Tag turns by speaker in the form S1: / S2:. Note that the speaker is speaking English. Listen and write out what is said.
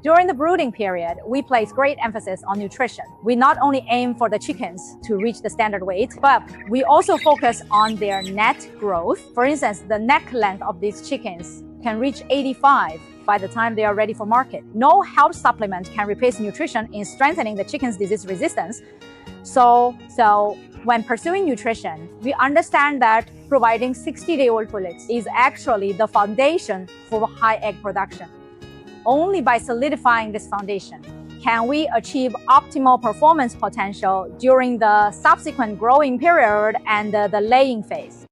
S1: During the brooding period, we place great emphasis on nutrition. We not only aim for the chickens to reach the standard weight, but we also focus on their net growth. For instance, the neck length of these chickens can reach 85 by the time they are ready for market. No health supplement can replace nutrition in strengthening the chicken's disease resistance. So when pursuing nutrition, we understand that providing 60-day-old pullets is actually the foundation for high egg production. Only by solidifying this foundation can we achieve optimal performance potential during the subsequent growing period and the laying phase.